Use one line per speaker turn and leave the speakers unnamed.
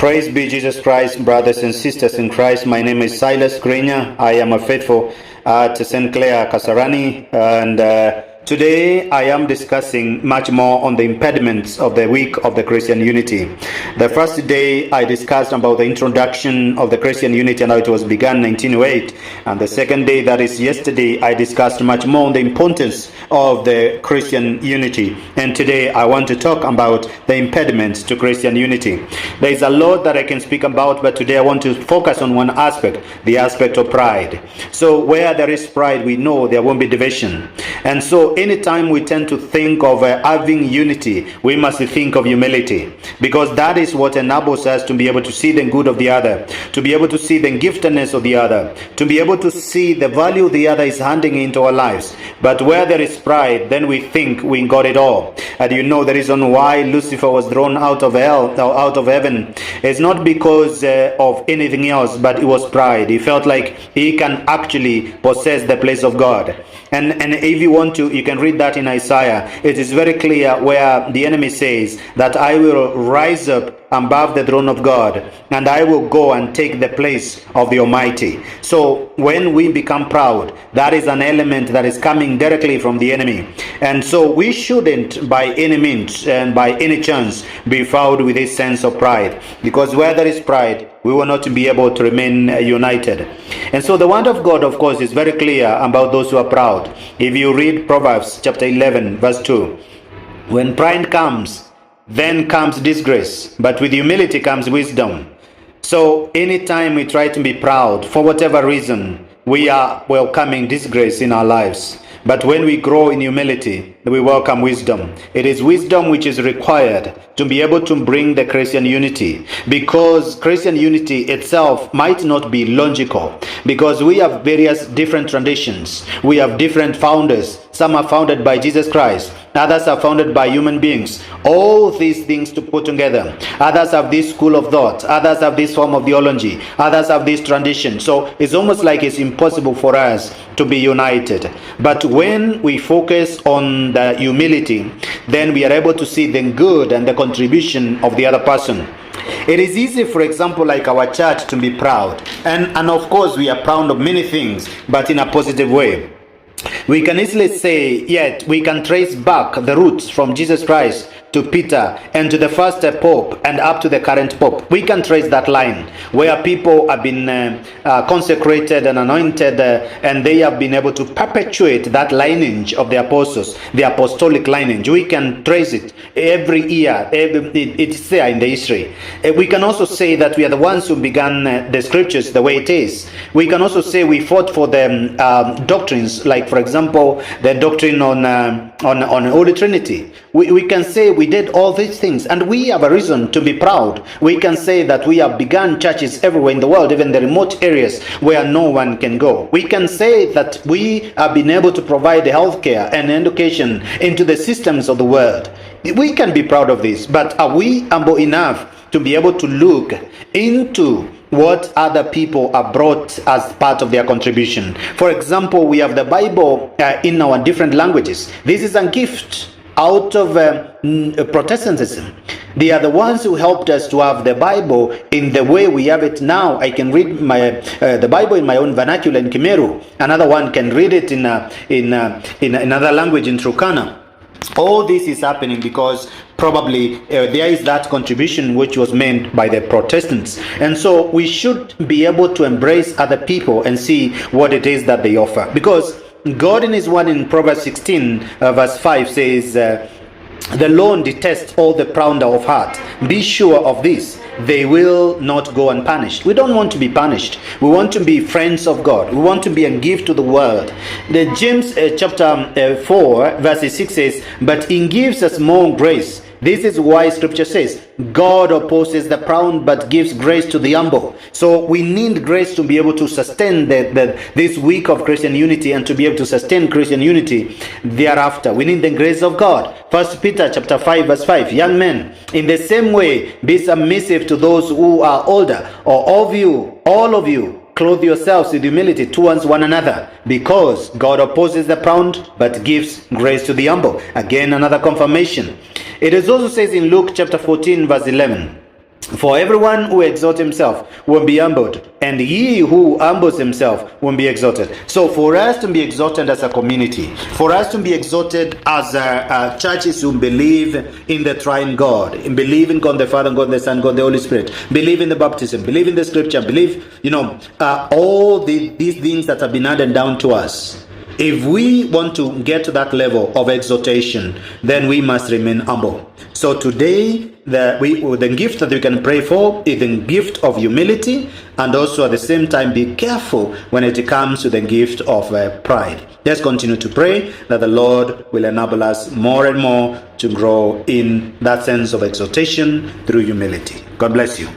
Praise be Jesus Christ, brothers and sisters in Christ. My name is Silas Kiriinya. I am a faithful at St. Clair, Kasarani, and today I am discussing much more on the impediments of the week of the Christian unity. The first day I discussed about the introduction of the Christian unity and how it was begun in 1908. And the second day, that is yesterday, I discussed much more on the importance of the Christian unity. And today I want to talk about the impediments to Christian unity. There is a lot that I can speak about, but today I want to focus on one aspect, the aspect of pride. So where there is pride, we know there won't be division. And so anytime we tend to think of having unity, we must think of humility, because that is what enables us to be able to see the good of the other, to be able to see the giftedness of the other, to be able to see the value the other is handing into our lives. But where there is pride, then we think we got it all. And you know the reason why Lucifer was thrown out of hell, or out of heaven, is not because of anything else, but it was pride. He felt like he can actually possess the place of God. And if you want to, you can read that in Isaiah. It is very clear where the enemy says that I will rise up above the throne of God, and I will go and take the place of the Almighty. So when we become proud, that is an element that is coming directly from the enemy. And so we shouldn't by any means and by any chance be found with this sense of pride, because where there is pride, we will not be able to remain united. And so the word of God, of course, is very clear about those who are proud. If you read Proverbs chapter 11 verse 2, when pride comes, then comes disgrace, but with humility comes wisdom. So anytime we try to be proud, for whatever reason, we are welcoming disgrace in our lives. But when we grow in humility, we welcome wisdom. It is wisdom which is required to be able to bring the Christian unity, because Christian unity itself might not be logical, because we have various different traditions. We have different founders. Some are founded by Jesus Christ. Others are founded by human beings. All these things to put together. Others have this school of thought. Others have this form of theology. Others have this tradition. So it's almost like it's impossible for us to be united. But when we focus on the humility, then we are able to see the good and the contribution of the other person. It is easy, for example, like our church, to be proud. And of course, we are proud of many things, but in a positive way. We can easily say, yet we can trace back the roots from Jesus Christ to Peter and to the first Pope and up to the current Pope. We can trace that line where people have been consecrated and anointed, and they have been able to perpetuate that lineage of the apostles, the apostolic lineage. We can trace it every year. It's there in the history. We can also say that we are the ones who began the scriptures the way it is. We can also say we fought for the doctrines, like for example the doctrine on Holy Trinity. We can say we did all these things, and we have a reason to be proud. We can say that we have begun churches everywhere in the world, even the remote areas where no one can go. We can say that we have been able to provide healthcare and education into the systems of the world. We can be proud of this, but are we humble enough to be able to look into what other people are brought as part of their contribution? For example, we have the Bible in our different languages. This is a gift out of Protestantism. They are the ones who helped us to have the Bible in the way we have it now. I can read the Bible in my own vernacular in Kimeru. Another one can read it in another language in Turkana. All this is happening because probably there is that contribution which was made by the Protestants. And so we should be able to embrace other people and see what it is that they offer. Because God in his word in Proverbs 16 verse 5 says, the Lord detests all the proud of heart. Be sure of this, they will not go unpunished. We don't want to be punished. We want to be friends of God. We want to be a gift to the world. The James chapter 4 verse 6 says, but he gives us more grace. This is why scripture says, God opposes the proud but gives grace to the humble. So we need grace to be able to sustain this week of Christian unity, and to be able to sustain Christian unity thereafter. We need the grace of God. 1 Peter chapter 5 verse 5, young men, in the same way, be submissive to those who are older, or all of you, clothe yourselves with humility towards one another, because God opposes the proud but gives grace to the humble. Again, another confirmation. It is also says in Luke chapter 14 verse 11, For everyone who exalts himself will be humbled, and he who humbles himself will be exalted. So for us to be exalted as a community, for us to be exalted as churches who believe in the triune God, and believe in God the Father, God the Son, God the Holy Spirit, believe in the baptism, believe in the scripture, believe, all these things that have been handed down to us. If we want to get to that level of exaltation, then we must remain humble. So today, the gift that we can pray for is the gift of humility, and also at the same time be careful when it comes to the gift of pride. Let's continue to pray that the Lord will enable us more and more to grow in that sense of exaltation through humility. God bless you.